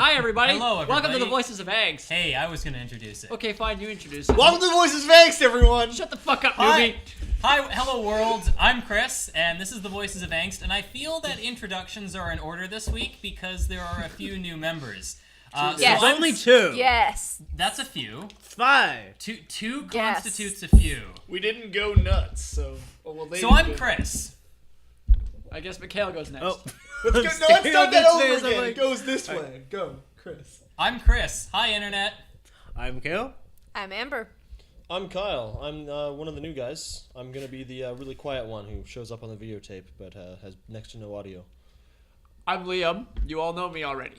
Hi, everybody. Hello, everybody. Welcome to the Voices of Angst. Hey, I was going to introduce it. Okay, fine, you introduce it. Welcome to the Voices of Angst, everyone! Shut the fuck up, Hi. newbie. Hi, hello world. I'm Chris, and this is the Voices of Angst, and I feel that introductions are in order this week because there are a few new members. Yes. There's only two. Yes. That's a few. 5. Two Yes. constitutes a few. We didn't go nuts, so... So I'm Chris. I guess Mikhail goes next. Oh. Let's go, no, let's start that over again. It goes this way. Go, Chris. I'm Chris. Hi, Internet. I'm Kale. I'm Amber. I'm Kyle. I'm one of the new guys. I'm going to be the really quiet one who shows up on the videotape but has next to no audio. I'm Liam. You all know me already.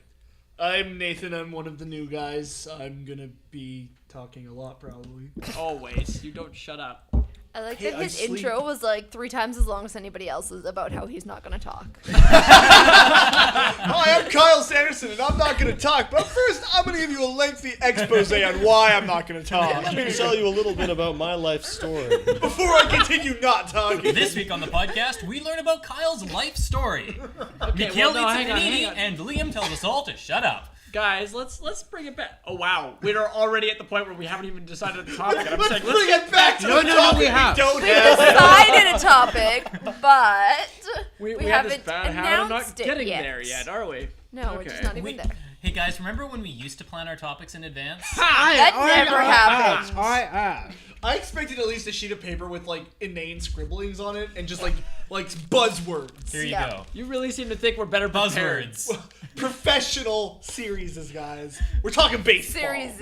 I'm Nathan. I'm one of the new guys. I'm gonna be talking a lot, probably. Always. You don't shut up. I like Hey, that I his sleep. intro was like 3 times as long as anybody else's about how he's not gonna talk. Hi, I'm Kyle Sanderson, and I'm not gonna talk. But first, I'm gonna give you a lengthy expose on why I'm not gonna talk. Let me tell you a little bit about my life story. Before I continue not talking. This week on the podcast, we learn about Kyle's life story. Okay, Mikhail well, no, eats a hang on, panini, hang on. and Liam tells us all to shut up. Guys, let's bring it back. Oh, wow. We're already at the point where we haven't even decided the topic. And I'm Let's saying, bring it back to No, the no, topic we have. don't We have. decided a topic, but we have haven't this bad habit of not announced it getting yet. there yet, are we? No, we're Okay. just not even there. Hey guys, remember when we used to plan our topics in advance? That never happens. I have. I expected at least a sheet of paper with like inane scribblings on it and just like buzzwords. Here you Yeah. go. You really seem to think we're better prepared. Buzzwords. Professional series, guys. We're talking baseball. Series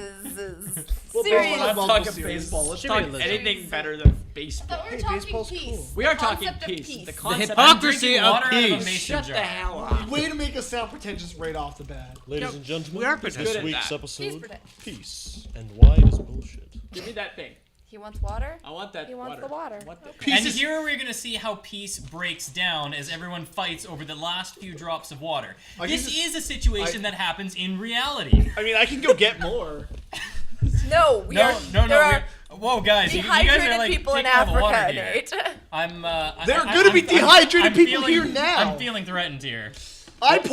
Well, series. baseball- Let's talk series. baseball. Let's Should we talk listen? anything better than baseball. We're Hey, talking baseball's peace. cool. We are talking Concept of peace. peace. The The concept I'm hypocrisy drinking of water out of a peace. mason Shut jar. the hell up. Way to make us sound pretentious right off the bat. Ladies and gentlemen, We are this good at week's that. He's episode, pretentious. Peace and Why It Is Bullshit. Give me that thing. He wants water. I want that He wants water. the water. What the- Peace And is- here we're gonna see how peace breaks down as everyone fights over the last few drops of water. I This can is a situation that happens in reality. I mean, I can go get more. No, we are. No. There are Whoa, guys, you guys dehydrated are like people in taking all the water Africa, here. Nate. I'm. There are gonna be dehydrated I'm people feeling- here now. I'm feeling threatened here. I got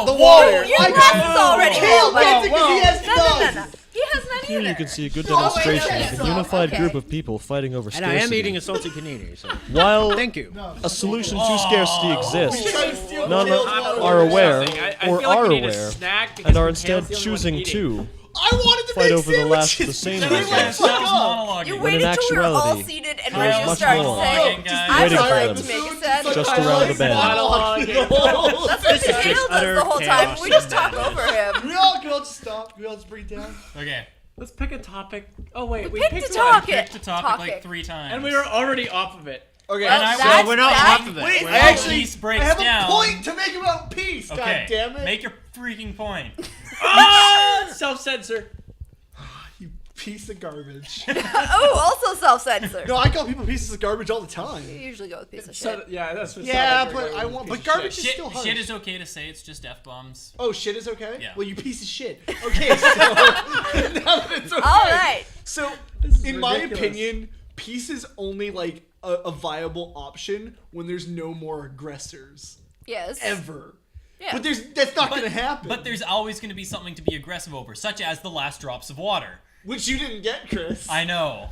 the whoa, water. Your I glass got is already Kale full. but- gets it 'cause he has No, no, no, none. no. He has none Here either. you can see a good Oh, wait, demonstration okay, of a so- unified okay. group of people fighting over And scarcity. I am eating a salty panini, so While thank you. a solution to scarcity exists, Try to steal none Kale's are water. aware I or feel like are we need a aware snack because and are Mikhail's instead the only one choosing eating. to I wanted to fight make over the last of the sandwiches. same They Guys, were reason. like, stop fuck off. monologuing. You When waited in till we were all actuality, seated and Kyle's ready to much start more. saying. Guys. I'm Waiting not for ready them. to make a sandwich. Just around the bend. That's what is Mikhail just does utter the whole time. chaos We just and talk madness. over him. We all can all just stop. We all just bring it down. Okay, Let's pick a topic. Oh, wait. We Pick picked the one. topic. picked the topic like 3 times. And we were already off of it. Okay. Well, And I- that's- we're not that's- off of it. Wait, We're I not- actually peace breaks I have down. a point to make about peace. Okay, God damn it! make your freaking point. Ah! Self-censor. You piece of garbage. Oh, also self-censor. No, I call people pieces of garbage all the You time. usually go with piece of So, shit. yeah, that's what Yeah, sounded like but you're I going want. with But piece of garbage shit. is still harsh. Shit is okay to say. It's just f-bombs. Oh, shit is okay? Yeah. Well, you piece of shit. Okay, so now that it's okay. All right. So, is in my ridiculous. opinion, peace is only like a viable option when there's no more aggressors Yes. ever. Yeah. But that's not going to happen. But there's always going to be something to be aggressive over, such as the last drops of water. which you didn't get, Chris. I know.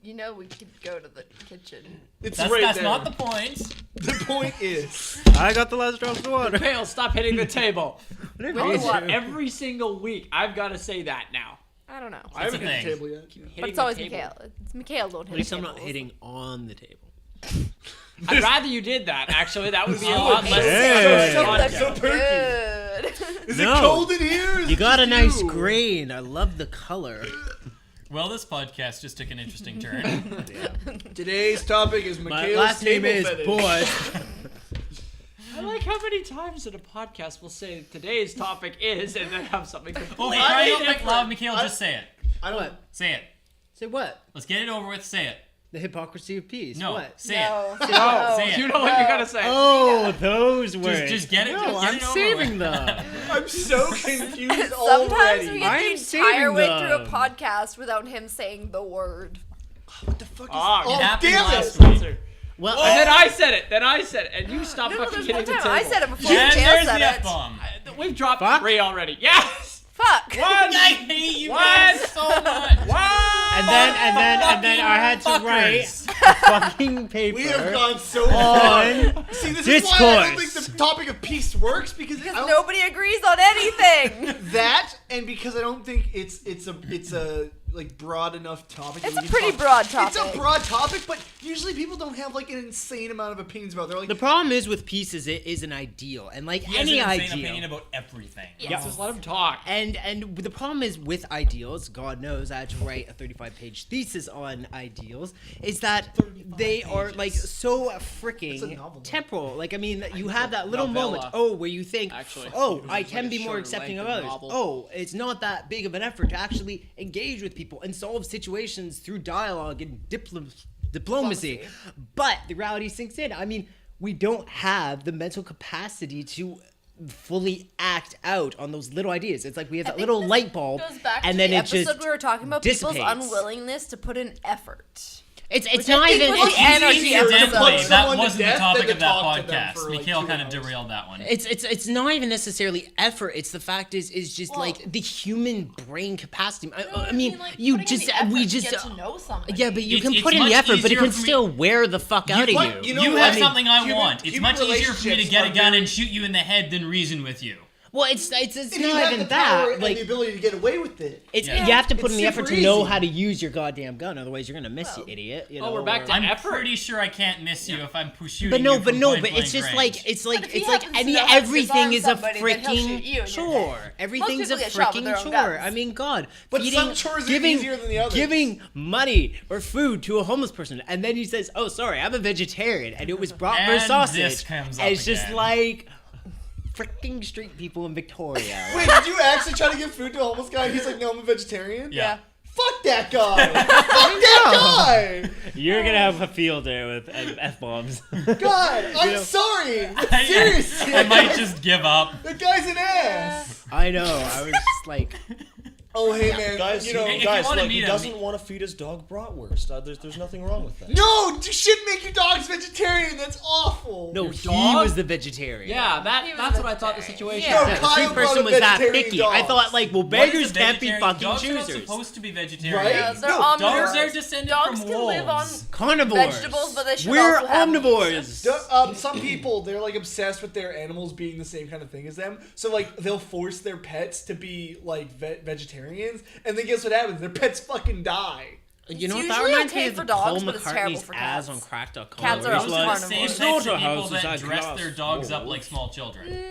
You know we could go to the kitchen. It's That's, right that's there. not the point. The point is, I got the last drops of water. Mikhail, stop hitting the table. With the water. Every single week, I've got to say that now. I don't know. I haven't a hit the thing. table yet. But it's always Mikhail. It's Mikhail don't hit At least the I'm not tables. hitting on the table. I'd rather you did that, actually. That would be a Oh, lot less. hey. So podcast. perky. Good. Is No. it cold in here? Is You it got a just nice you? green. I love the color. Well, this podcast just took an interesting turn. Today's topic is My Mikhail's last name table is fetish. Bush. I like how many times in a podcast we'll say today's topic is and then have something Oh, completely hey, try to different. make loud, Mikhail. Just say it. I don't. What? Say it. Say what? Let's get it over with. Say it. The hypocrisy of peace. No, What? say No. it. No. Say it. You know what you're gonna say. Oh, those words. Just get it. No, just get I'm it over saving with. them. I'm so confused Sometimes already. we get I the am entire saving way through a them. podcast without him saying the word. What the fuck is? Ah, oh, it happened damn last it! week. Well, And then I said it. And you stopped No, fucking there's one hitting the time table. I said it before. And Tail there's said the it. F-bomb. We've dropped Fuck. 3 already. Yes! Fuck. One! I hate you What? guys so much. and then I had to write a fucking paper. We have gone so far. on See, this is why I don't think discourse. the topic of peace works because I Because don't, nobody agrees on anything. that, and because I don't think it's a like broad enough topic. It's that a we can pretty talk- broad topic. It's a broad topic, but usually people don't have like an insane amount of opinions about it. They're like, The problem is with peace is it is an ideal, and like He has any an insane ideal. opinion about everything. Yes. Just let him talk. And the problem is with ideals, God knows I had to write a 35-page thesis on ideals, is that they are like so It's a freaking novel. temporal. Like, I mean, you have that little novella. moment, where you think, Actually. oh, I It's can like a be more shorter accepting of length others. of novel. Oh, it's not that big of an effort to actually engage with people and solve situations through dialogue and diplomacy. But the reality sinks in. I mean, we don't have the mental capacity to fully act out on those little ideas. It's like we have that little light bulb, Goes back and to then the it episode just we were talking about dissipates. people's unwillingness to put in effort. It's Which not I think even was it's, the energy easier to episode. put That someone to wasn't the death topic than to of that talk to them podcast. for, like, Mikhail 2 kind of hours. derailed that one. it's not even necessarily effort. It's the fact is just Well, like the human brain capacity. No, I mean, like, you putting in just the effort we to just get to know somebody. yeah, but you can It's put in the much effort, but it easier can for me- still wear the fuck out of But you. you know You what? have I mean, something I human- want. It's human much easier for me to relationships get a are gun very- and shoot you in the head than reason with you. Well, it's If you not have even the power that. and Like the ability to get away with it. it's Yeah. you have to put It's in the effort super to know easy. how to use your goddamn gun. Otherwise, you're gonna miss you idiot. You know, we're back to or- I'm effort. pretty sure I can't miss you if I'm shooting But no, you from point but blank it's just range. like it's like But if he it's like happens to any know how to everything disarm is a somebody, then he'll shoot you in freaking your chore. head. Everything's a people get shot with freaking their own chore. guns. I mean, God, But feeding, some chores are giving, easier than the others. Giving money or food to a homeless person, and then he says, "Oh, sorry, I'm a vegetarian," and it was bratwurst And sausage. this comes And up it's just again. like freaking street people in Victoria. Wait, did you actually try to give food to a homeless guy? He's like, no, I'm a vegetarian. Yeah. Fuck that guy. Fuck that guy. You're gonna have a field day with F-bombs. God, I'm sorry. Seriously. I might just give up. That guy's an ass. I know. I was just like, Oh, hey, man. Guys, you know, If you guys, wanna look, he meet him, doesn't want to feed his dog bratwurst. There's nothing wrong with that. no, you shouldn't make your dogs vegetarian. That's awful. no, he dog? was the vegetarian. Yeah, He was that's a what I thought the vegetarian. situation No, was. The Kyle street brought person a was that vegetarian picky. dog. I thought, like, well, What is beggars a can't be vegetarian? fucking Dogs are not choosers. supposed to be vegetarian. Right? Yeah, they're No, omnivores. Dogs are descended Dogs from can live on wolves. Carnivores. vegetables, but they should We're also have omnivores. Some people, they're like obsessed with their animals being the same kind of thing as them. So like they'll force their pets to be like vegetarians, and then guess what happens? Their pets fucking die. You know It's what that usually reminds okay me of for the dogs, Paul but it's terrible McCartney's for ads cats. on crack.com. Cats are where he's also Those are the carnivores. same types Slaughterhouses of people are that dress grass their dogs up wolves. like small children.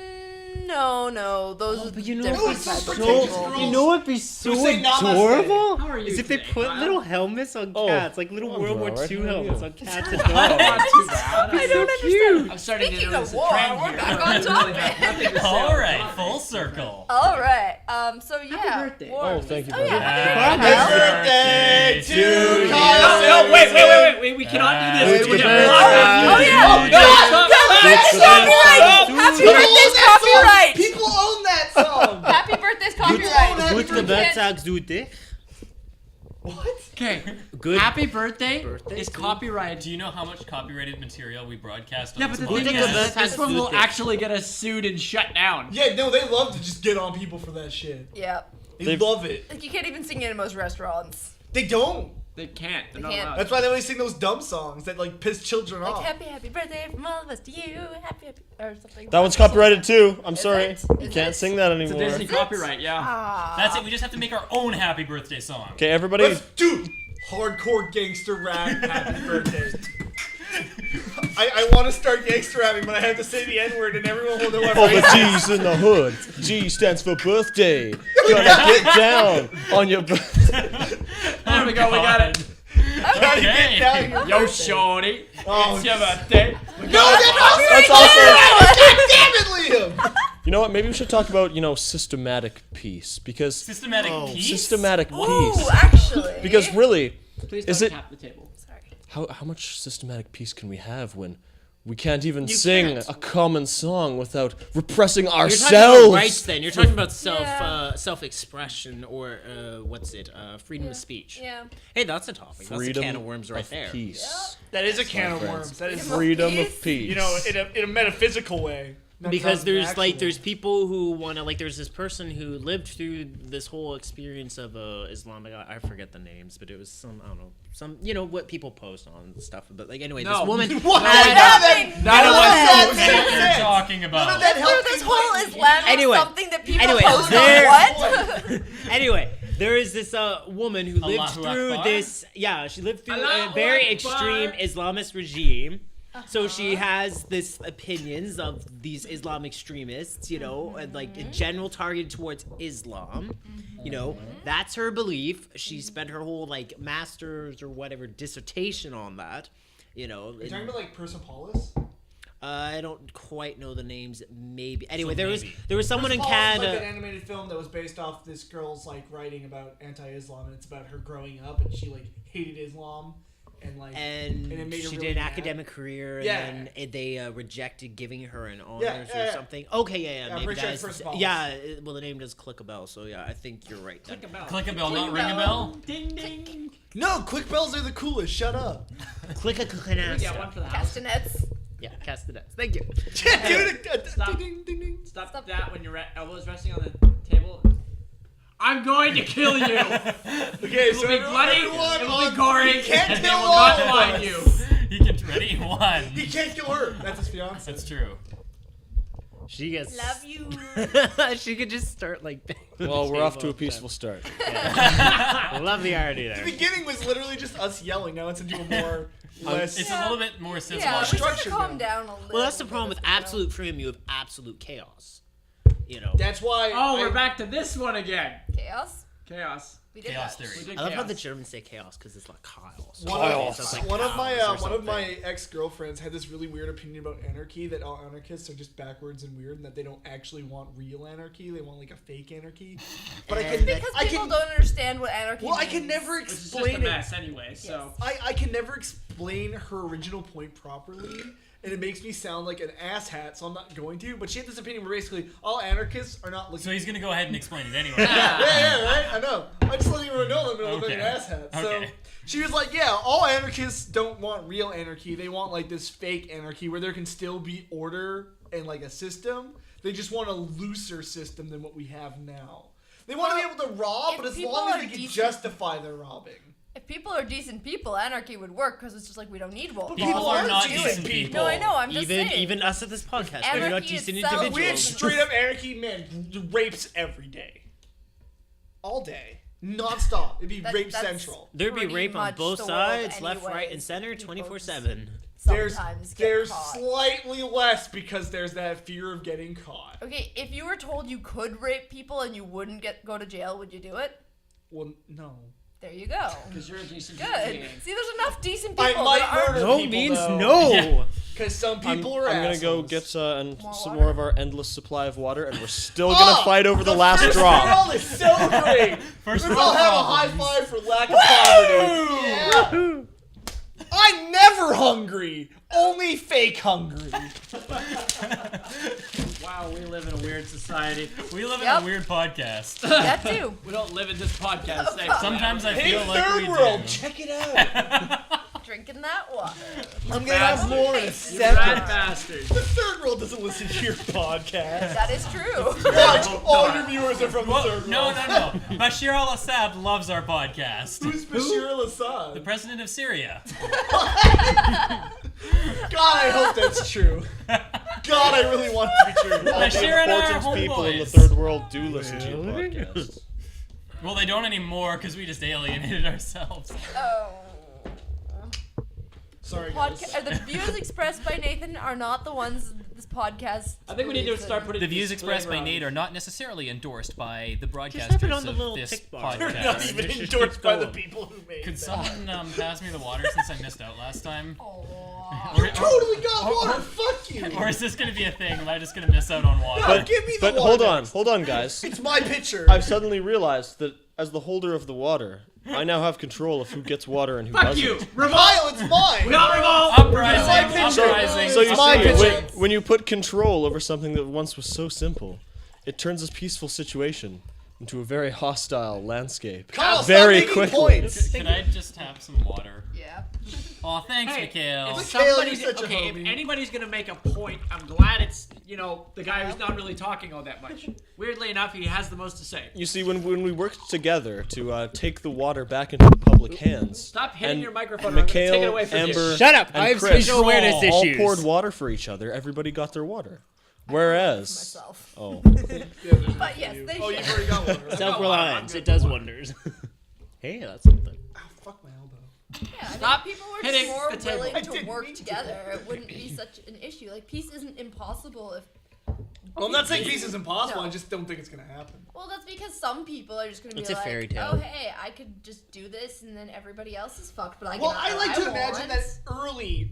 No, those are But you know different what's types of so- people. you know what'd be so Who say namaste? adorable? How are you Is if they today, put Kyle? little helmets on Oh, cats, like little I'm World doing War alright. II How are helmets you? on cats and Not dogs. too bad. I don't understand. I'm starting to Speaking notice of a war, trend we're here. back on topic. All right, full circle. All right. So yeah. birthday. war. Oh, thank you Oh very yeah. much. Happy Happy birthday. birthday to No, Kyle. no, wait, we cannot do this. Happy We get birthday. blocked. Oh yeah. No, Happy birthday's copyright. People own that song. Happy birthday's own copyright. it. Good You can't- Geburtstag, Zute. What? Okay. Good. Happy birthday Birthday is to- copyrighted. Do you know how much copyrighted material we broadcast on Yeah, but this the thing podcast? is, this one will actually get us sued and shut down. Yeah, no, they love to just get on people for that shit. Yeah. They love it. Like you can't even sing it in most restaurants. They don't. They can't. They're They not can't. allowed. That's why they always sing those dumb songs that like piss children Like off. happy birthday from all of us to you. Happy or something. That one's copyrighted too. I'm Is sorry. it? You Is can't it? sing that It's a anymore. Disney copyright, yeah. Ah. That's it. We just have to make our own happy birthday song. Okay, everybody. Let's do hardcore gangster rap. Happy birthday. I want to start gangster rapping, but I have to say the N word, and everyone will know what All I'm the G's in the hood. G stands for birthday. Gonna get down on your birthday. There we go, we got it. Gotta get down your Yo, birthday. shorty. Oh, It's your birthday. No, that's also. God damn it, Liam! You know what? Maybe we should talk about systematic peace because Systematic peace. systematic Ooh, peace. actually. Because really, Please Is don't it- tap the table. Sorry. how much systematic peace can we have when We can't even You sing can't. a common song without repressing You're talking about ourselves. rights then. You're talking about Yeah. self-expression or freedom of speech. Yeah. Hey, that's a topic. That's a can of worms right of there. Peace. That is a can of friends. worms. That is, Freedom Peace? of peace. you know, in a metaphysical way. not Because an there's actual. there's people who want to there's this person who lived through this whole experience of Islamic, I forget the names, but it was some, I don't know, some, what people post on stuff, but anyway, No. this woman What? Nothing. None of us What you're talking None about. of that Through helped this me, whole like, Islamic Anyway. something that people Anyway, post there- on what? Anyway, there is this woman who lived Allahu through Akbar? this. Yeah, she lived through a Allahu very Akbar. extreme Islamist regime. So she has this opinions of these Islam extremists, and in general targeted towards Islam. That's her belief. She spent her whole master's or whatever dissertation on that. Are you talking about like Persepolis? I don't quite know the names. Maybe. Anyway, So there maybe. was someone in Persepolis is Canada. like an animated film that was based off this girl's writing about anti-Islam, and it's about her growing up, and she hated Islam, and And it made her she really did an mad. academic career, and Yeah. then they rejected giving her an honors yeah. or something. Okay, Yeah, I'm maybe pretty sure that's it's Persepolis. well, the name does click a bell, so yeah, I think you're right. Then. Click a bell. Click a bell, not ring a bell. Ding ding. No, quick bells are the coolest. Shut up. Click a We get one canasta. for the house. Castanets. Yeah, castanets. Thank you. Stop. Ding, ding, ding. Stop that when your elbows resting on the table. I'm going to kill you. Okay, It will be bloody. It will be gory. He can't and kill they will all not of find us. you. You can ready one. He can't kill her. That's his fiance. That's true. She gets. Love you. She could just start banging the Well, we're off to a table. peaceful start. Love the irony The there. beginning was literally just us yelling. Now it's into a more less. It's a little bit more Yeah, civilized. we should structure calm now. down a little. Well, that's the problem with bit, you know? absolute freedom. You have absolute chaos. That's why. Oh, we're back to this one again. Chaos. Chaos. We did Chaos that. theory. We did I love how chaos. the Germans say chaos because it's like chaos. One Chaos. of, So it's like one of my cows or one of my something. ex-girlfriends had this really weird opinion about anarchy, that all anarchists are just backwards and weird, and that they don't actually want real anarchy. They want a fake anarchy. But I can Because I people can don't understand what anarchy well I means. can never Which is just a explain it. mess anyway. So. I can never explain her original point properly, and it makes me sound like an asshat, so I'm not going to. But she had this opinion where basically all anarchists are not looking. So he's gonna go ahead and explain it anyway. yeah, right. I know. I just letting everyone know I'm gonna look like an Okay. asshat. So Okay. she was like, "Yeah, all anarchists don't want real anarchy. They want this fake anarchy where there can still be order and a system. They just want a looser system than what we have now. They want to be able to rob, if but as people long as are they can decent- justify their robbing." If people are decent people, anarchy would work because it's just we don't need wolves. But People people are aren't not decent decent people. people. No, I know. I'm just saying. Even us at this podcast, we're not Anarchy decent itself- individuals. We have straight up anarchy, man. Rapes every day, all day, non-stop. It'd be That's- rape that's- central. There'd be pretty rape on much both the world sides, left, right, anyways. and center, People 24/7. Sometimes get There's caught. slightly less because there's that fear of getting caught. Okay, if you were told you could rape people and you wouldn't go to jail, would you do it? Well, no. There you go. Because you're a decent Good. human being. See, there's enough decent I people. might that aren't- murder No people, means though. no. Yeah. Because some I'm people are gonna go assholes. get More some water? more of our endless supply of water, and we're still gonna fight over the last first drop. world is so great. First Let's world all have a high problems. five for lack of poverty. Yeah. I'm never hungry. Only fake hungry. Wow, we live in a weird society. We live in Yep. a weird podcast. That too. We don't live in this podcast. Sometimes I Hey, feel like third we world, do. check it out. Drinking that water. I'm gonna have more in a You second. rat bastard. The third world doesn't listen to your podcast. That is true. Watch, all your viewers are from the Well, third no, world. no, no. Bashir al-Assad loves our podcast. Who's Bashir al-Assad? The president of Syria. God, I hope that's true. God, I really want it to be true. All the Bashir and I are important people in the homeboys. third world do listen to your podcast. Well, they don't anymore because we just alienated ourselves. Oh. Sorry, guys. The views expressed by Nathan are not the ones this podcast. I think we need to believes start in. putting The views expressed by disclaimer on. Nate are not necessarily endorsed by the have it broadcasters on the of little this tick bar. They're podcast. not even Just keep endorsed by the going. people who made Could that. someone pass me the water since I missed out last time? Aw. You totally got water. Fuck you. Or is this gonna be a thing? Am I just gonna miss out on water? No, give me the But water hold next. on, guys. It's my pitcher. I've suddenly realized that as the holder of the water, I now have control of who gets water and who Fuck doesn't. you! Kyle, it's mine. We all revolt! Uprising. So you my see, picture. when you put control over something that once was so simple, it turns this peaceful situation into a very hostile landscape. Kyle, very stop making quickly. points. Can I just have some water? Yeah. Oh, thanks, Hey, Mikhail. if Mikhail, somebody's you're such a okay, if homie. anybody's gonna make a point, I'm glad it's the guy who's not really talking all that much. Weirdly enough, he has the most to say. You see, when we worked together to take the water back into the public hands, Stop hitting and your microphone. I'm gonna Mikhail, take it away from you. Amber, Shut up! and I have Chris spatial awareness all issues. poured water for each other. Everybody got their water. Whereas, Myself. oh, But yes, they Oh, should. you've already got one. Right? Self-reliance, it does wonders. Hey, that's something. Ow, fuck my elbow. Yeah, Stop if people were hitting more the table. willing I to didn't work mean to. together, it wouldn't be such an issue. Like, peace isn't impossible if... Well, I'm not saying peace is impossible. No. I just don't think it's gonna happen. Well, that's because some people are just going to be It's a like, fairy tale. oh, hey, I could just do this and then everybody else is fucked, but I Well, can I like to imagine want. that early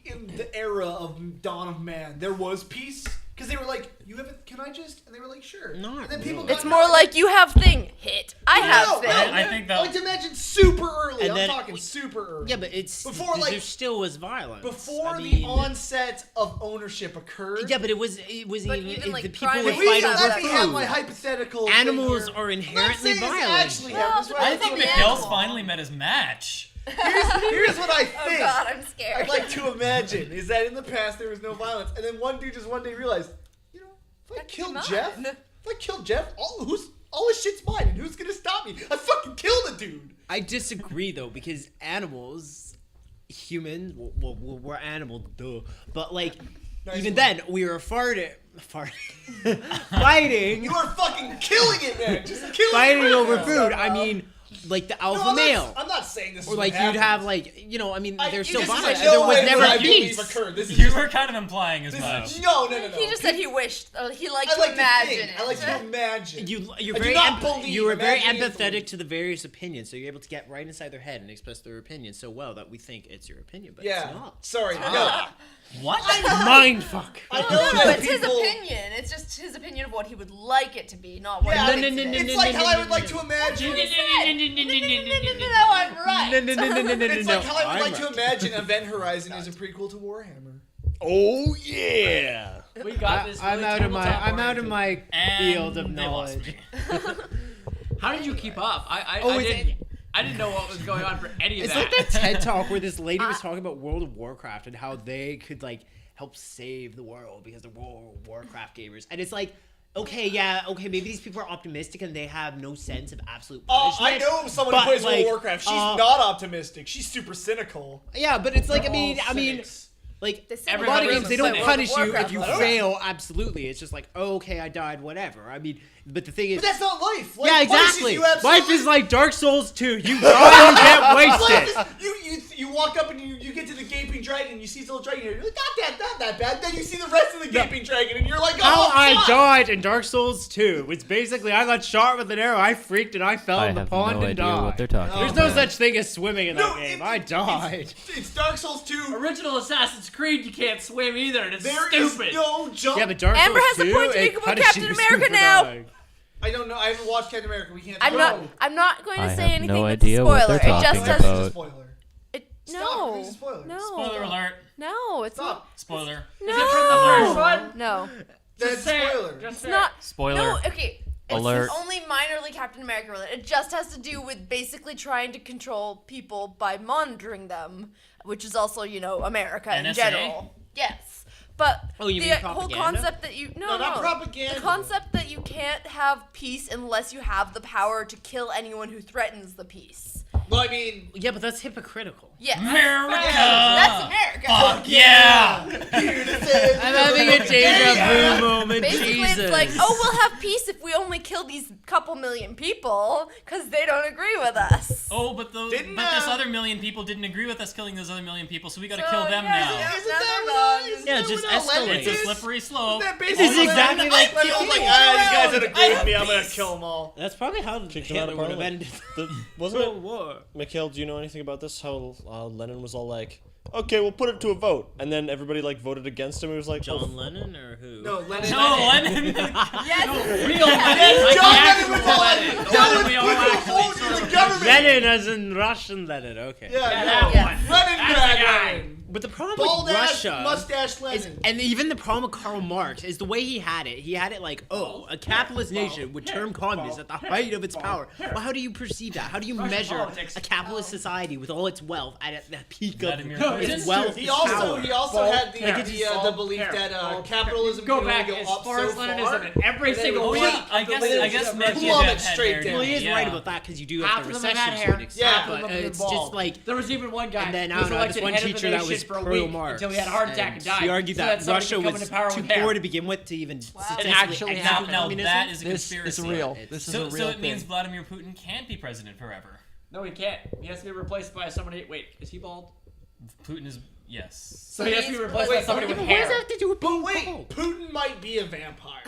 in the era of dawn of man, there was peace because they were like, "You have it? Can I just?" And they were like, "Sure." Not and then people really. got It's more like you have thing, hit. I have thing. I think that- I like to imagine super early. And I'm then talking we- super early. Yeah, but it's Before, like- there still was violence. before I the mean, onset of ownership occurred. Yeah, but it was But even, even, like, the people crime would Can and we fight stuff over let me have my food. hypothetical? Animals thing here? are I'm not inherently saying it's violent. actually Well, happens, right? I depends think on the Mikhail's animal. finally met his match. Here's what I Oh think. god, I'm scared. I'd like to imagine is that in the past there was no violence, and then one dude just one day realized, you know, if I That's kill mine. Jeff, all his shit's mine, and who's gonna stop me? I fucking killed the dude. I disagree though, because animals, humans, well, we're animals, duh. But like, Nice even one. then, we were fighting, You are fucking killing it, man. Just killing fighting it. over right food. now. I mean, like the No, alpha I'm male, I'm not saying this. or is like what you'd have happens. like, I mean, there's This still is violence. no There was way never what I believe peace. occurred. This is You just, were kind of implying as this much. is, no. He just said he wished. He liked I to like imagine to think. it. I like to imagine. You're I do very not believe. you were very Imagining is empathetic belief. to the various opinions, so you're able to get right inside their head and express their opinion so well that we think it's your opinion, but Yeah. it's not. Sorry. No. What? Mind fuck. I know No, that it's his people. opinion. It's just his opinion of what he would like it to be, not what Yeah, he thinks it is. it's like how I would like to imagine. No, I'm right. No, It's like how I would I'm like to right. imagine Event Horizon is a prequel to Warhammer. oh yeah. We got this. I'm really out of my tabletop-oriented. And field of they lost knowledge. me. How did you keep up? Oh, I didn't know what was going on for any of It's that. like that TED talk where this lady was talking about World of Warcraft and how they could like help save the world because they're World of Warcraft gamers, and it's like, okay, maybe these people are optimistic and they have no sense of absolute Oh, punishment. I know someone but, who plays World of like, Warcraft. She's not optimistic. She's super cynical. Yeah, but it's like They're all I mean, cynics. like They say a lot of everybody's games, they a don't cynic. punish you Warcraft, if you though. fail. Absolutely, it's just like, oh, okay, I died, whatever. I mean, but the thing is, But that's not life. Life yeah, punishes exactly. You Life absolutely. is like Dark Souls 2. You die, you get wasted. Life is, you walk up and you get to the gaping dragon and you see this little dragon. You're like, not that bad. Then you see the rest of the gaping dragon and you're like, oh, How I fuck. died in Dark Souls 2 was basically I got shot with an arrow, I freaked and I fell I in the have pond no and idea died. what they're talking There's about. no such thing as swimming in No, that game. it- I died. It's Dark Souls 2. Original Assassin's Creed, you can't swim either, and it's There is stupid. no jump. Yeah, but Dark Amber Souls has a 2, point to it make about punishes Captain you America for now. dying. I don't know. I haven't watched Captain America. We can't. I'm not going to I say have anything no that's idea a what spoiler. they're It just talking has That's about. a spoiler. it. Stop, No. it's a spoiler. No. Spoiler alert. No, it's Stop. Spoiler. not. Is it from the first No. one? No. That's Just say a it. spoiler. Just It's say not. it. Spoiler. No, okay. It's Alert. only minorly Captain America related. It just has to do with basically trying to control people by monitoring them, which is also, America in NSA? general. Yes. But Oh, you the mean whole propaganda? concept that you No, not propaganda. The concept that you can't have peace unless you have the power to kill anyone who threatens the peace. Well, I mean, Yeah, but that's hypocritical. Yes. America. That's America. Fuck yeah. I'm having a deja vu moment. Basically, Jesus. it's like, oh, we'll have peace if we only kill these couple million people because they don't agree with us. Oh, but Didn't, this other million people didn't agree with us killing those other million people, so we gotta So, kill them yeah, now. yeah. isn't that what? Yeah, just escalate. It's a slippery slope. That This is exactly like you guys that agree with me. I'm gonna kill them all. That's probably how Kicked them out Hitler of would have Parliament. ended Wasn't the it? war. Mikhail, do you know anything about this? How Lenin was all like, okay, we'll put it to a vote. And then everybody like voted against him. It was like, John Lennon or who? No, Lennon. No, Lennon. Yes. Real Lennon. Yes, Like John the Lennon actual was all like, Lennon. The that one was we all put the actually vote sort in of the government. Lennon as in Russian Lennon. Okay. Yeah, that yeah. one. Leningrad That's the guy. Lennon. But the problem Bald with ass, Russia mustache Lennon. and even the problem with Karl Marx is the way he had it. He had it like, a capitalist nation would turn communist at the height of its power. Well, how do you perceive that? How do you measure politics. a capitalist society with all its wealth at the peak of Vladimir its Putin. wealth? He its also power? had the Hair. idea, the belief Hair. that capitalism Go can back only as go up far so as Leninism far. and every and then single we- one. I guess Medvedev plummet had straight hair. down. Well, he is Yeah. right about that because you do Half have the of them have recession had to an hair. extent, Half of them but have been it's bald. just like. There was even one guy And then, I who was don't know, elected this one head of teacher the that nation was for a pro week Marx. until he had a heart attack and died. He argued So that somebody Russia could come was into power too with hair. poor to begin with to even successfully actually execute happened. Now communism. that is a This conspiracy. is real. This is a So real it means thing. Vladimir Putin can't be president forever. No, he can't. He has to be replaced by somebody. Wait, is he bald? Putin is yes. So he has to be replaced by Wait, somebody with What does that hair. have to do with But being wait, bald? Putin might be a vampire.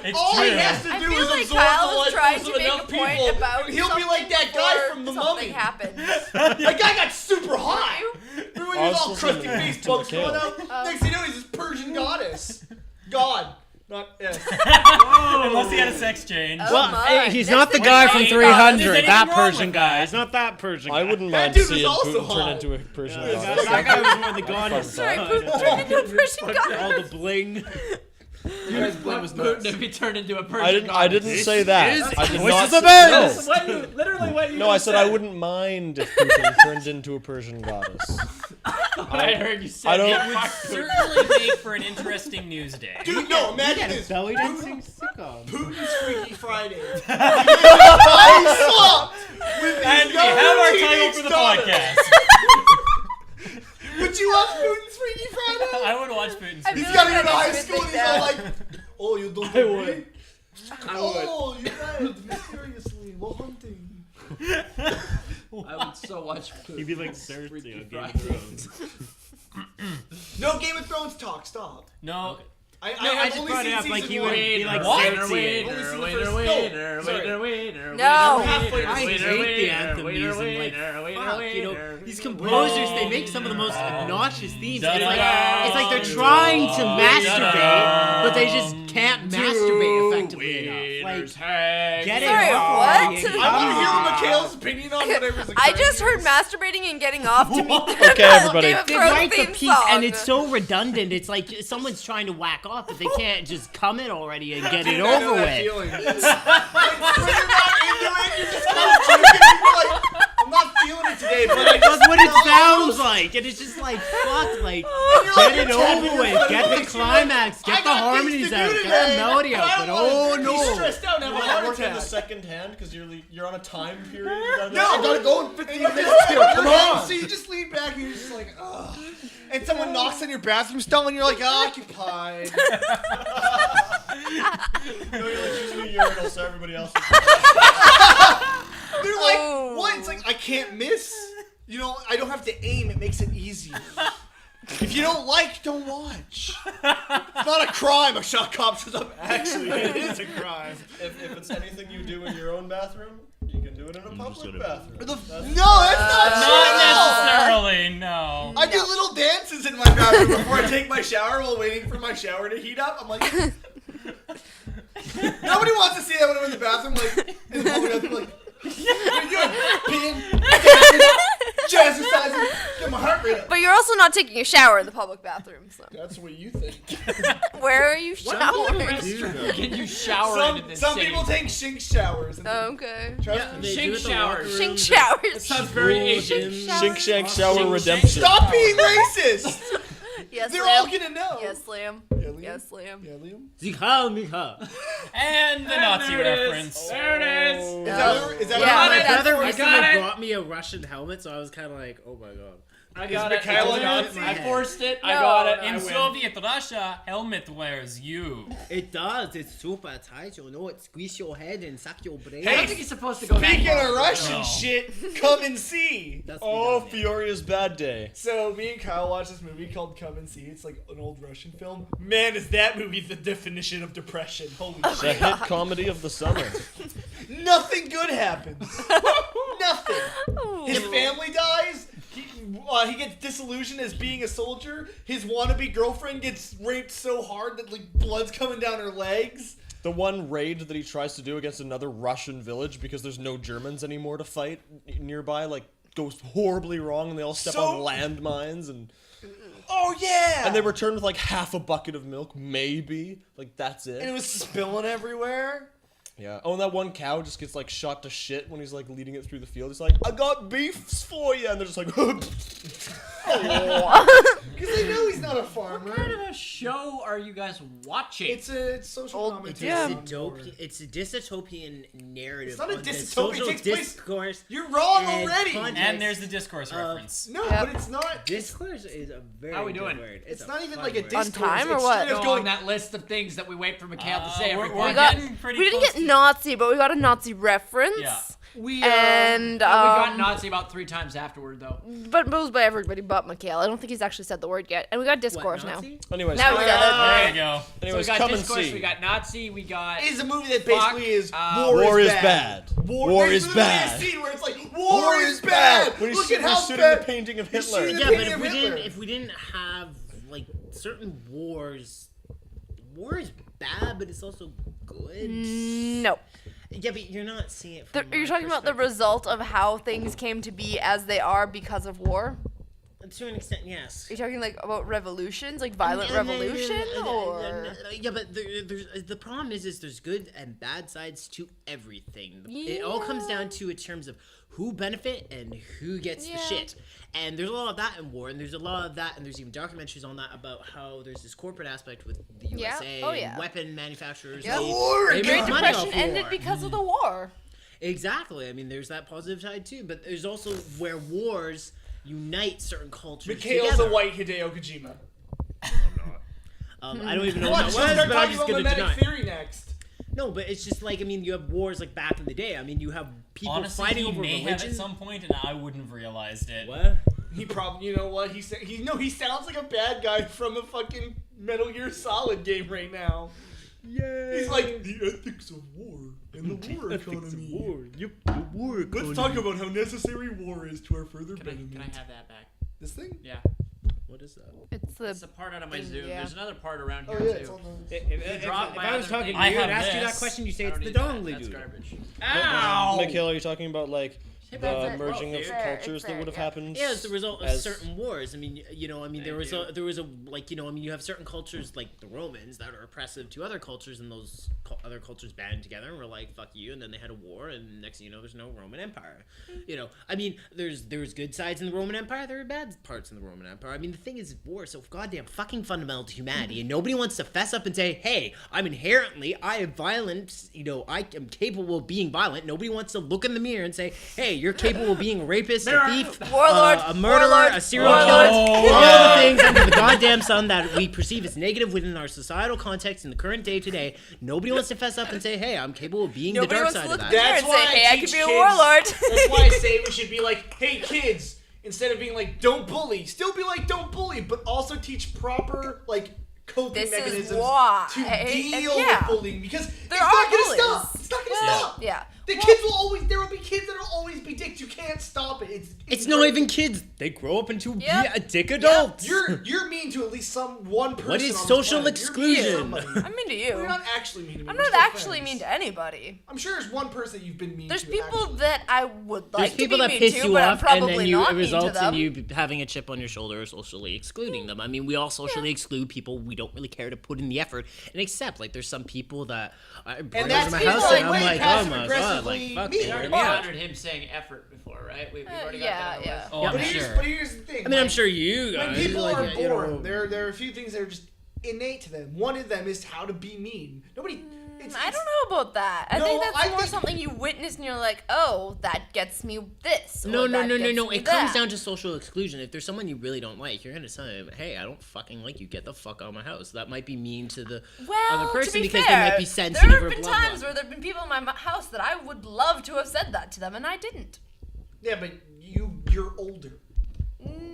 It's All true. he has to I do feel is like absorb Kyle the was life trying force to of make a enough point people, about and he'll be like that guy from the something Mummy. happens. That guy got super hot. Remember when he was all Also crusty some face, to bugs kill. going out? Next thing you know, he's this Persian goddess. God. Not, yes. Unless he had a sex change. Oh Well, my. he's Next not the thing guy you from know, Is 300, anything that wrong Persian with guy. that? He's not that Persian guy. I wouldn't That mind dude was seeing also Putin hot. turn into a Persian That goddess. guy was more the goddess. Sorry, side. Putin turned into a Persian All goddess. the bling. Putin to be turned into a Persian. I didn't say that. is I did Voices not of say- Angst. Literally what you No, I just said I wouldn't mind if Putin turned into a Persian goddess. I heard you say. I don't- yeah, It would fuck Putin. certainly make for an interesting news day. Dude, no, imagine this. Belly dancing sicko. Putin's Freaky Friday. I swapped with his And we young have our teenage title for the daughter. podcast. Would you watch Putin's Freaky Friday? I would watch Putin's. I He's feel got to like go to I high didn't school and think he's all that. like, oh, you don't I agree? would. Oh, you died mysteriously while hunting. I would so watch Putin. He'd be like Freaky Cersei on Game Friday. of Thrones. No Game of Thrones talk, stop. No, I I have just only brought it seen up like season he would one. be like What? Cersei. Only seen the first- no, sorry. No. Halfway I through. hate the anthem music. Like, fuck, you know, these composers, they make some of the most obnoxious themes. It's like they're trying to masturbate, but they just can't masturbate effectively enough. Like, get it Sorry, off what? already and I come want to hear on. Mikhail's opinion on whatever's I just heard masturbating and getting off to meet the Okay, everybody. Game of They Thrones write the theme piece, song. and it's so redundant. It's like someone's trying to whack off, but they can't just come it already and get it over with. Like, when you're not into it, you're just kind of joking. You're like, I'm not feeling it today, but I That's just what it sounds like, and it's just like, fuck, like, You're get like it a champion, over you're with, like, get the you're climax, I get the got things harmonies to out, do get today, the melody but out, I but don't oh wanna be no. stressed out and have a Does heart that work in the attack. second hand because you're on a time period? You gotta No, I gotta go in 15 minutes here. Come on. So you just lean back and you're just like, ugh. And someone knocks on your bathroom stall and you're like, occupied. No, you're like using a urinal so everybody else is. They're like, Oh. what? It's like, I can't miss. You know, I don't have to aim. It makes it easier. If you don't like, don't watch. It's not a crime. A shot cop shows up. Actually, it is a crime. If it's anything you do in your own bathroom, you can do it in a public bathroom. No, that's not true. not necessarily. No. I do little dances in my bathroom before I take my shower while waiting for my shower to heat up. I'm like, nobody wants to see that when I'm in the bathroom, like, in the public bathroom, like, what are you doing? Peeing, dancing, jazzercising, get my heart rate up. But you're also not taking a shower in the public bathroom, so. That's what you think. Where are you showering? Can you shower in this Some city? people take shink showers. And Okay. trust me. Shink showers. Shink showers. Sounds very Asian. Shink Shank Shower Shink Redemption. Stop being racist. Yes, They're Liam. all gonna know. Yes, Liam. Yeah, Liam? Yes, Liam. Yeah, Liam. Sicha, Micha. And the Nazi there it is. reference. There it is. Is that Yeah, what My that's- brother I recently got it. brought me a Russian helmet, so I was kind of like, oh my god. I got it. Mikhail I a got Nazi? it. I forced it. I No. got it. In I win. Soviet Russia, helmet wears you. It does, it's super tight, you know, it squeeze your head and suck your brain. I don't think he's supposed to go that Speaking far. of Russian No. shit, come and see. That's Oh, redundant. Furious Bad Day. So me and Kyle watched this movie called Come and See. It's like an old Russian film. Man, is that movie the definition of depression. Holy The shit. hit comedy of the summer. Nothing good happens. Nothing. His family dies. he gets disillusioned as being a soldier. His wannabe girlfriend gets raped so hard that like blood's coming down her legs. The one raid that he tries to do against another Russian village because there's no Germans anymore to fight nearby, like, goes horribly wrong, and they all step on landmines, and... Oh, yeah! And they return with, like, half a bucket of milk, maybe. Like, that's it. And it was spilling everywhere. Yeah. Oh, and that one cow just gets, like, shot to shit when he's, like, leading it through the field. He's like, I got beefs for you! And they're just like... Because they know he's not a farmer. What kind of a show are you guys watching? It's social Old- commentary. yeah. It's a dystopian narrative. It's not a on the dystopia, it social takes place- discourse. You're wrong and already! context. And there's the discourse reference. No, Yep. but it's not... Discourse is a very How we good doing? word. It's a not even fun like a word. discourse. time or it's what? straight Go up on going that list of things that we wait for Mikhail to say every we're podcast. We got. getting pretty We didn't close get to- Nazi, but we got a Nazi reference. Yeah. We, And we got um, Nazi about 3 times afterward, though. but it was by everybody but Mikhail. I don't think he's actually said the word yet. And we got discourse now. Nazi? Anyways, Now we got it. There you go. So we anyways got come and discourse, see. we got Nazi, we got... is a movie that Fuck, basically is War is bad. War there's is literally bad. a scene where it's like, war is bad! When he's Look at sitting, how stood in bad... the painting of He's Hitler. sitting Yeah, The but painting of Hitler. if we didn't have like certain wars, war is bad, but it's also good. No. Yeah, but you're not seeing it. From You're my talking about the perspective. result of how things came to be as they are because of war? To an extent, yes. Are you talking like about revolutions, like violent revolution, or? Yeah, but there's the problem is there's good and bad sides to everything. It all comes down to in terms of who benefit and who gets the shit. And there's a lot of that in war, and there's a lot of that, and there's even documentaries on that about how there's this corporate aspect with the Yeah. USA Oh, and yeah. weapon manufacturers. Yep. War They is make Great money Depression off ended war. because of the war. Exactly. I mean, there's that positive side too, but there's also where wars unite certain cultures Mikhail's together. a white Hideo Kojima. I don't even know Watch, what let's that was, start but I'm talking just about gonna deny. mimetic theory next. No, but it's just like, I mean, you have wars like back in the day. I mean, you have people Honestly, fighting he over may religion. have at some point, and I wouldn't have realized it. What? He probably, you know what? He sounds like a bad guy from a fucking Metal Gear Solid game right now. Yeah. He's like the ethics of war and the war economy. Let's talk about how necessary war is to our further Can betterment. I have that back? This thing? Yeah. What is that? It's the. It's a part out of my Zoom. Yeah. There's another part around Oh here, yeah, it's too. on the. If dropped my I was other talking thing. to I you and have asked you that this. question, you say I it's don't the need that. dongly That's dude. garbage. Ow! Mikhail, are you talking about like the That's it. merging of It's there, cultures it's that there, would have yeah. happened? Yeah, it's the result of as- certain wars. I mean, there was Thank a like, I mean, you have certain cultures like the Romans that are oppressive to other cultures, and those other cultures band together and were like, "Fuck you," and then they had a war, and next thing you know, there's no Roman Empire. I mean, there's good sides in the Roman Empire, there are bad parts in the Roman Empire. I mean, the thing is, war is so goddamn fucking fundamental to humanity, and nobody wants to fess up and say, "Hey, I have violence. I am capable of being violent." Nobody wants to look in the mirror and say, "Hey, you're capable of being a rapist, a thief, Warlord, a murderer, warlord, a serial warlord. killer, all the things under the goddamn sun that we perceive as negative within our societal context in the current day today." Nobody wants to fess up and say, "Hey, I'm capable of being Nobody the dark wants to side look of in that." the mirror and That's why say, "Hey, I teach could be a kids- warlord." That's why I say we should be like, "Hey kids," instead of being like, "Don't bully." Still be like, "Don't bully," but also teach proper like coping This is mechanisms why. to And deal yeah. with bullying because There it's are not gonna bullies. stop. It's not gonna stop. Yeah. The kids will always. There will be kids that will always be dicks. You can't stop it. It's not even kids; they grow up into Yep. a dick adults. You're mean to at least one person. What is on this social planet. You're mean to exclusion? somebody. I'm mean to you. You're not actually mean to me. I'm We're not still actually friends. mean to anybody. I'm sure there's one person that you've been mean There's to. people actually. that I would There's like to people be that mean piss to, you but I'm off, and probably then not it mean to results in them. you having a chip on your shoulder or socially excluding them. I mean, we all socially exclude people we don't really care to put in the effort and accept. Like, there's some people that I bring that's over my people house like and I'm way like, oh my god, passive-aggressively like, fuck mean. you. We already Yeah. honored him saying effort before, right? We've already got yeah, that on the yeah. list. Oh, Yeah. I'm But sure. here's the thing. I mean, I'm sure you When guys, people like, are you know, born, there are a few things that are just innate to them. One of them is how to be mean. Nobody. I don't know about that. I No, think that's I more think- something you witness and you're like, oh, that gets me this. No. or that gets me It comes that. down to social exclusion. If there's someone you really don't like, you're gonna tell them, "Hey, I don't fucking like you. Get the fuck out of my house." That might be mean to the Well, other person to be because fair, they might be sensitive there or have been blah, times blah. where there have been people in my house that I would love to have said that to them, and I didn't. Yeah, but you're older.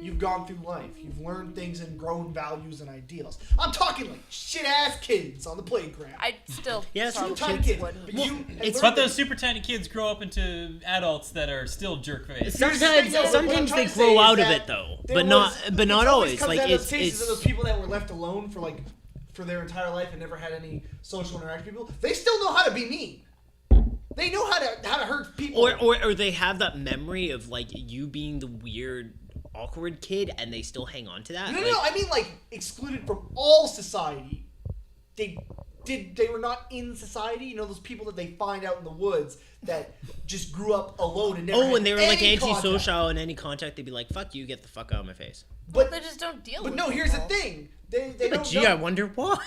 You've gone through life. You've learned things and grown values and ideals. I'm talking like shit-ass kids on the playground. I still Yeah, probably tiny kids. wouldn't. But you it's- But those super tiny kids grow up into adults that are still jerk-faced. Sometimes What I'm sometimes trying they to say grow is out of that it though, there but was- not it always. comes Like down to those it's cases of those people that were left alone for their entire life and never had any social interaction with people. They still know how to be mean. They know how to hurt people. or they have that memory of like you being the weird, awkward kid, and they still hang on to that. No, Like, I mean like excluded from all society. They were not in society. You know those people that they find out in the woods that just grew up alone and never. Oh, had and they were like any contact. antisocial in any contact. They'd be like, "Fuck you, get the fuck out of my face." But They just don't deal but with no, here's the people. thing. They But don't gee, know. I wonder why.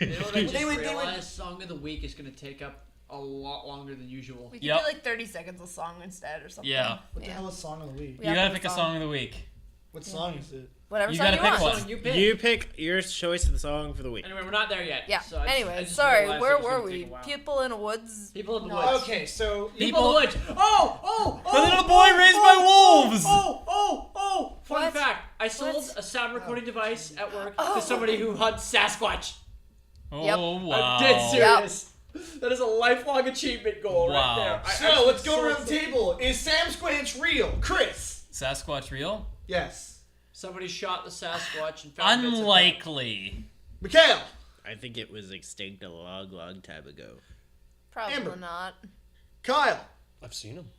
You know what I just They would- realized? Song of the week is going to take up a lot longer than usual. We could Yep. do like 30 seconds of song instead or something. Yeah. What the hell is song of the week? We You have gotta to pick pick a song of the week. What song is it? Whatever You song gotta you pick want. one. Song you pick. You pick your choice of the song for the week. Anyway, we're not there yet. Yeah. So I anyway, just sorry. realized Where it was were gonna take we? a while. People in the woods. People in the No. woods. Okay, so People in the woods. Oh! The little boy raised by wolves! Oh! Fun What? fact: I sold What? a sound recording device at work Oh. to somebody who hunts Sasquatch. Oh Yep. wow! I'm dead serious. That is a lifelong achievement goal Wow. right there. I So actually let's go sold around the some- table. Is Sam Squanch real? Chris. Sasquatch real? Yes. Somebody shot the Sasquatch and found bits of Unlikely. Mikhail. I think it was extinct a long, long time ago. Probably Amber. not. Kyle. I've seen him.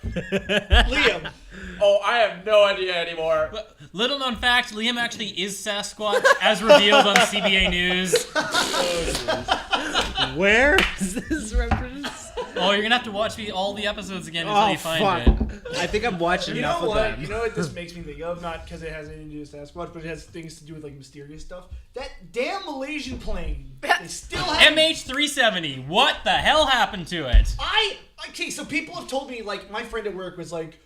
Liam. Oh, I have no idea anymore. But little known fact: Liam actually is Sasquatch, as revealed on CBA News. Where is this reference? Oh, you're gonna have to watch all the episodes again until you find it. I think I've watched You enough know of what? them. You know what this makes me think of? Not because it has anything to do with Sasquatch, but it has things to do with like mysterious stuff. That damn Malaysian plane. They still have. MH370. What the hell happened to it? Okay, so people have told me, like, my friend at work was like,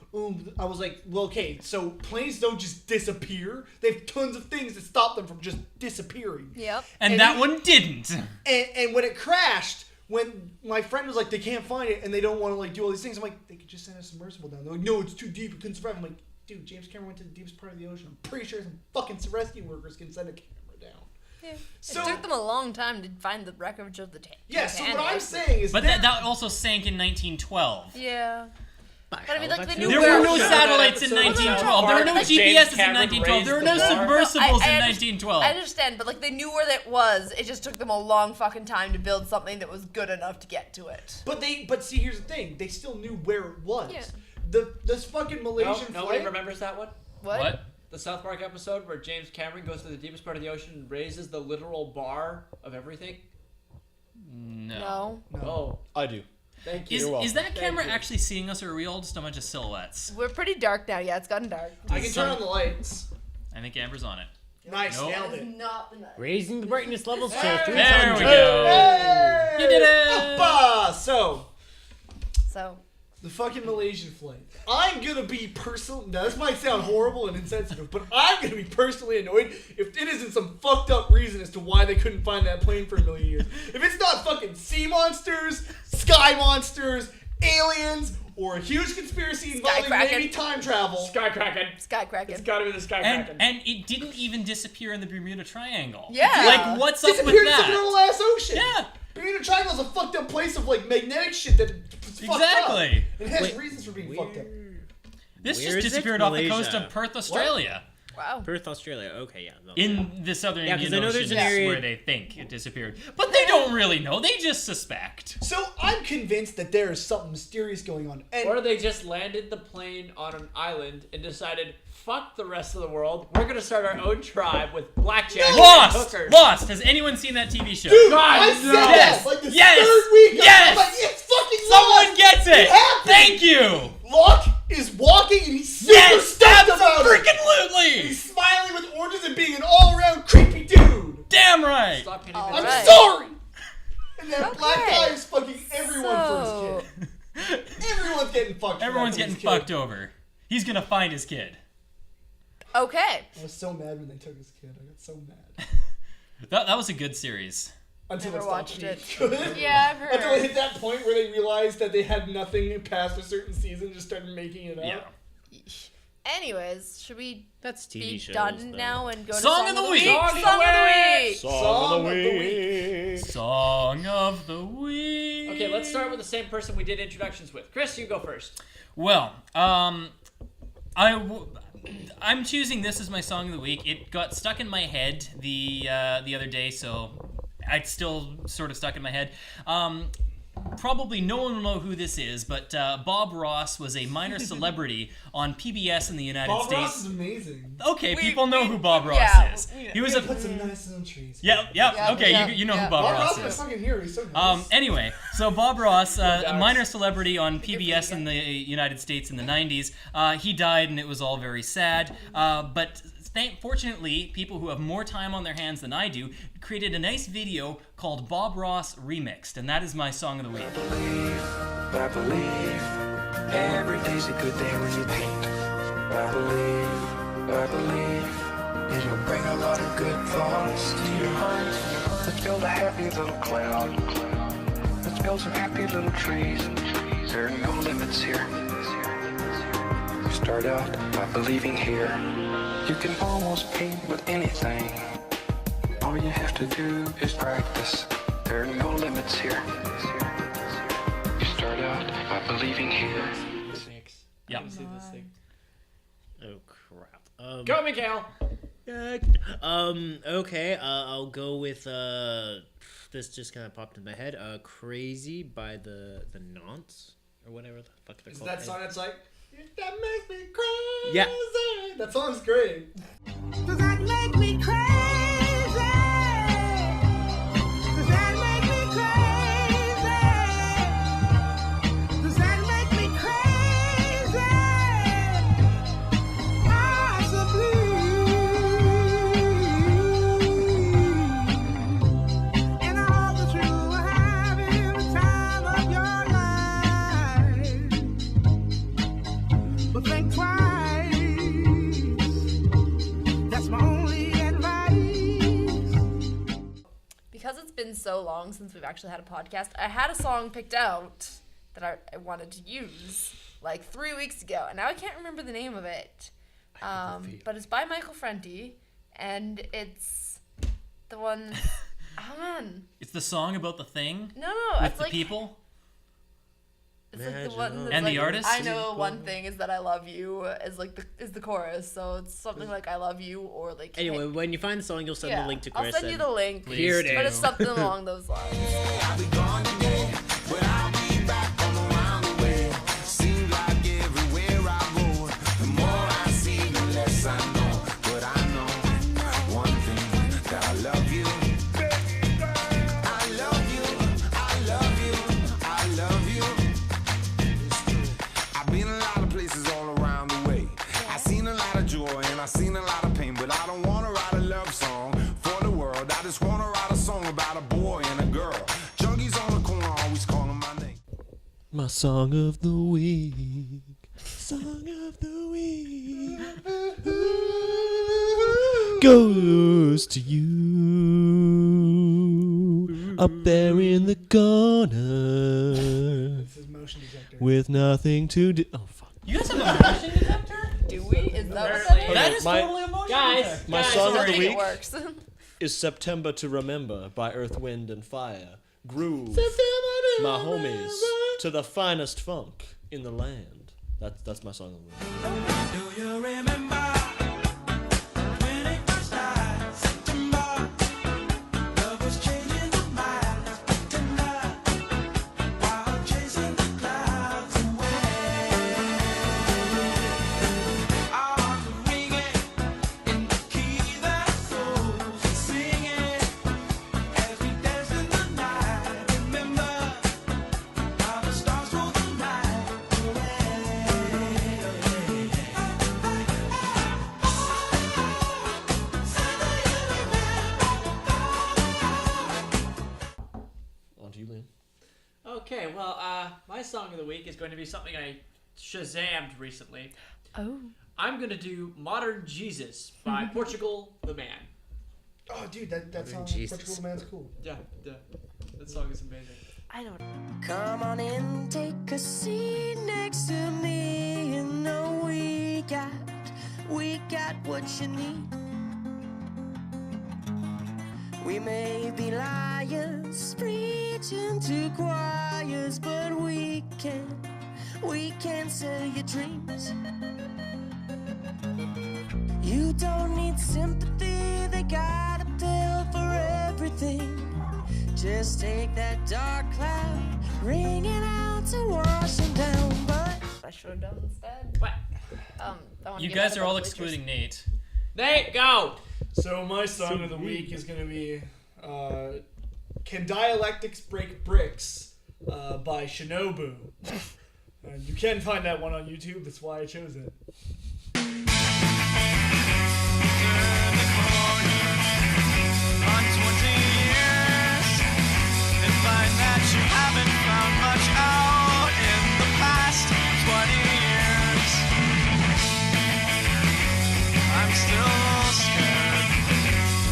I was like, well, okay, so planes don't just disappear. They have tons of things that stop them from just disappearing. Yep. And And that he- one didn't. And when it crashed, when my friend was like, they can't find it and they don't want to like do all these things, I'm like, they could just send a submersible down. They're like, no, it's too deep, it couldn't survive. I'm like, dude, James Cameron went to the deepest part of the ocean. I'm pretty sure some fucking rescue workers can send a camera down. Yeah. So- it took them a long time to find the wreckage of the tank. Yeah, so what I'm saying is But they're- that also sank in 1912. Yeah. But I mean, like, they knew There where- were no Sure. satellites in That episode 1912. There were no about James GPSs in Cameron 1912. There were no raised the bar. submersibles I in under- 1912. I understand, but like they knew where that was. It just took them a long fucking time to build something that was good enough to get to it. But see, here's the thing. They still knew where it was. Yeah. This fucking No, Malaysian nobody flight. remembers that one? What? The South Park episode where James Cameron goes to the deepest part of the ocean and raises the literal bar of everything? No. No. Oh, I do. thank you. Is, You're welcome. is that Thank camera you. actually seeing us, or are we all just a bunch of silhouettes? We're pretty dark now. Yeah, it's gotten dark. I can turn on the lights. I think Amber's on it. Nice, Nope. nailed it. Not the night. Raising the brightness levels to There 300. There we go. Hey! You did it! Uppa! So, So, the fucking Malaysian flight. I'm gonna be personal. Now, this might sound horrible and insensitive, but I'm gonna be personally annoyed if it isn't some fucked up reason as to why they couldn't find that plane for a million years. If it's not fucking sea monsters, sky monsters, aliens, or a huge conspiracy involving Skycracken. maybe time travel. Skycracken. Skycracken. It's gotta be the Skycracken. And it didn't even disappear in the Bermuda Triangle. Yeah. Like, what's up with Disappeared into the that? normal ass ocean. Yeah. Bermuda Triangle's a fucked up place of like magnetic shit that it's fucked Exactly. up. It has Wait, reasons for being fucked up. This Where just is it? disappeared off the coast Malaysia. of Perth, Australia. Wow. Perth, Australia. Okay, yeah. No. In the southern Yeah, 'cause Indian I know Ocean there's an is area- where they think it disappeared. But they don't really know. They just suspect. So I'm convinced that there is something mysterious going on. And Or they just landed the plane on an island and decided, fuck the rest of the world. We're gonna start our own tribe with blackjack and Lost! hookers. Lost! Has anyone seen that TV show? dude, God, I said no. that like the Yes! third week. Yes! I'm like, it's fucking Someone Lost. gets it! happened. Thank you! Locke is walking and he's super Yes! stoked about it. Freaking He's smiling with oranges and being an all-around creepy dude. Damn right! Stop hitting All the I'm right. sorry. And that Okay. black guy is fucking everyone So- for his kid. Everyone's getting fucked. for Everyone's that for getting his kid. fucked over. He's gonna find his kid. Okay. I was so mad when they took his kid. I got so mad. That was a good series. Until Never it stopped watched being it. good. Yeah, I've heard. Until it hit that point where they realized that they had nothing past a certain season, just started making it up. Yeah. Anyways, should we That's TV be shows. done though. now and go to Song of the week. Song of the week. Song of the week. Song of the week. Okay, let's start with the same person we did introductions with. Chris, you go first. Well, I'm choosing this as my song of the week. It got stuck in my head the other day, so it's still sort of stuck in my head. Probably no one will know who this is, but Bob Ross was a minor celebrity on PBS in the United Bob States. Ross is amazing. Okay, people know who Bob Ross yeah, is. we know. He was a Put some nice little trees. yeah. Okay, yeah, you know yeah. who Bob Bob Ross Ross is. is fucking here. He's so nice. Anyway, so Bob Ross, a minor celebrity on PBS in the United States in the 90s, he died and it was all very sad. But fortunately, people who have more time on their hands than I do created a nice video called Bob Ross Remixed, and that is my song of the week. I believe every day's a good day when you paint. I believe it'll bring a lot of good thoughts to your heart. Let's build a happy little cloud. Let's build some happy little trees. There are no limits here. You start out by believing here. You can almost paint with anything. All you have to do is practice. There are no limits here. You start out by believing here. Snakes. Yep. I wanna see this thing. Oh crap. Go, Mikhail. Okay. I'll go with this. Just kind of popped in my head. Crazy by the Nonce or whatever the fuck they're Is called. that song that's like, that makes me crazy? Yeah. That song's great. Does that make me crazy? Does that make me crazy? Does that make me crazy? Possibly. And I hope that you will have the time of your life. But think twice. That's my only advice. Because it's been so long since we've actually had a podcast, I had a song picked out that I wanted to use like 3 weeks ago, and now I can't remember the name of it. But it's by Michael Franti, and it's the one. Oh man, It's the song about the thing no, with it's the like people. It's like the Imagine one all that's And the like, artist? I know one thing is that I love you is the chorus, so it's something like I love you or like. Anyway, when you find the song, you'll send the link to Chris. I'll send you the link. Please Here it do. is. But it's something along those lines. I'll be gone today, but I'll be back from around the way. Seems like everywhere I go, the more I see, the less I know. But I know one thing, that I love you. I love you, I love you, I love you. I've been a lot of places all around the way. I've seen a lot of joy and I've seen a lot of pain, but I don't want to write a love song for the world. I just want to write a song about a boy and a girl. Junkies on the corner always calling my name. My song of the week. Song of the week. Goes to you. Up there in the corner. This is motion detector. With nothing to do. Oh, fuck. You guys have a motion detector? Do we? Is that what Apparently. that is? That is my- totally a motion Guys, detector. My guys, song I of don't the think it week works. is September to Remember by Earth, Wind, and Fire. Groove my homies to the finest funk in the land. That's my song of the week. Do you remember when it first started? September, love was changing the minds, pretender, while chasing the clouds away. Our hearts were ringing in the key that souls were singing as we danced in the night. Remember how the stars ruled the night away. On to you, Liam. Okay, well, my song of the week is going to be something I Shazammed recently. Oh. I'm going to do Modern Jesus by Portugal the Man. Oh, dude, that song, Jesus. Portugal Man's cool. Yeah, that song is amazing. I don't. Come on in, take a seat next to me. You know we got what you need. We may be liars, preaching to choirs, but we can't sell your dreams. You don't need sympathy, they got a pill for everything. Just take that dark cloud, ring it out to wash them down, but I should have done instead. What? I wanna You get guys mad are about all the waitress. excluding Nate. Nate, go. So my song of the week is gonna be "Can Dialectics Break Bricks" by Shinobu. You can find that one on YouTube. That's why I chose it. On 20 years and find that you haven't found much out in the past 20 years. I'm still scared,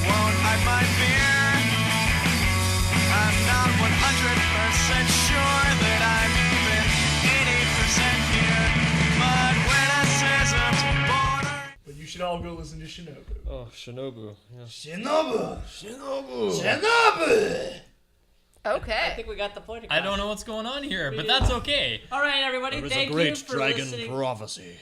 won't hide my fear. I'm not 100% sure that I'm even 80% here, but witticism's border. But you should all go listen to Shinobu. Oh, Shinobu. Yeah. Shinobu. I Okay. think we got the point across. I don't know what's going on here, but that's okay. All right, everybody. There is Thank a great you for dragon listening. prophecy.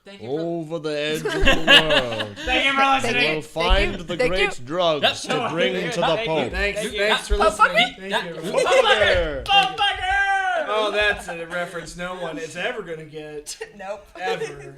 Thank you for, Over the edge of the world. thank you for listening. We'll find the Thank great you. drugs to Yep. bring Thank to you. the Thank Pope. Thanks for Pope listening. fucker? Thank you. There. Oh, that's a reference no one is ever gonna get. Nope. Ever.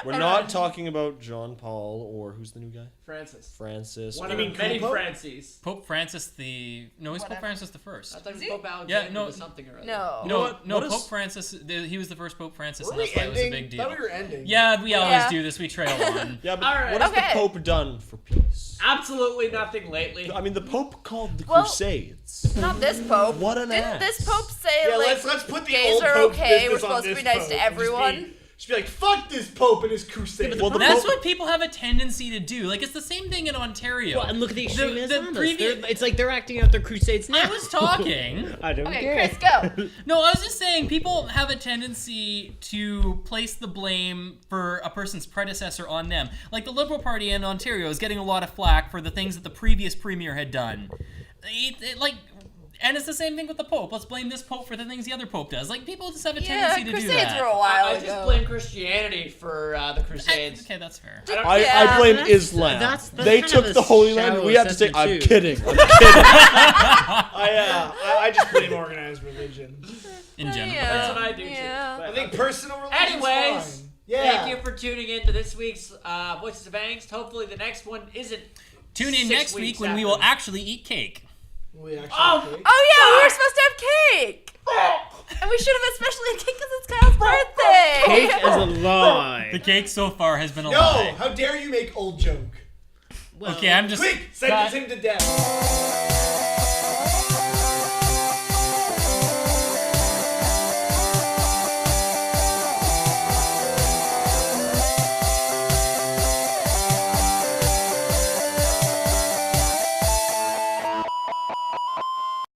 We're not talking about John Paul or who's the new guy? Francis. Francis. One or- of the many Francis. Pope Francis he's Pope Whatever. Francis the first. I thought it was he? Pope Alexander no. was something or other. No. You know what? No, What is- Pope Francis. He was the first Pope Francis, Were and we that's why it was a ending? big deal. Thought we were ending. Yeah, we always Yeah. do this. We trail on. Yeah, but All right. what has Okay. the Pope done for peace? Absolutely nothing lately. I mean, the Pope called the Well- Crusades. Not this Pope. What an Didn't ass. this Pope say Yeah, like let's put the gays old are Pope okay? We're business on supposed to this be nice Pope to and everyone. Just be like, fuck this Pope and his crusade. Well, the That's Pope- what people have a tendency to do. Like, it's the same thing in Ontario. Well, and look at the extreme the Islamists. previous- It's like they're acting out their crusades now. I was talking. I don't Okay, care. Chris, go. No, I was just saying people have a tendency to place the blame for a person's predecessor on them. Like the Liberal Party in Ontario is getting a lot of flack for the things that the previous premier had done. And it's the same thing with the Pope. Let's blame this Pope for the things the other Pope does. Like, people just have a Yeah, tendency to do Crusades that. were a while I ago. just blame Christianity for the Crusades. Okay, that's fair. I Yeah, blame that's- Islam. that's they kind took of a the Holy Land. shallow We had to say, assessment, I'm too. kidding. I'm kidding. I just blame organized religion. In general. Yeah. That's what I do too. Yeah. I think personal religion's Anyways, fine. Yeah. thank you for tuning in to this week's Voices of Angst. Hopefully the next one isn't. Tune in 6 next week weeks when we after will this. actually eat cake. We actually Oh! okay. Oh yeah, we were supposed to have cake. And we should have especially had cake because it's Kyle's birthday. Cake is a lie. The cake so far has been a No! lie. How dare you make old joke? Well, Okay, I'm just... Quick! Sentence him to death.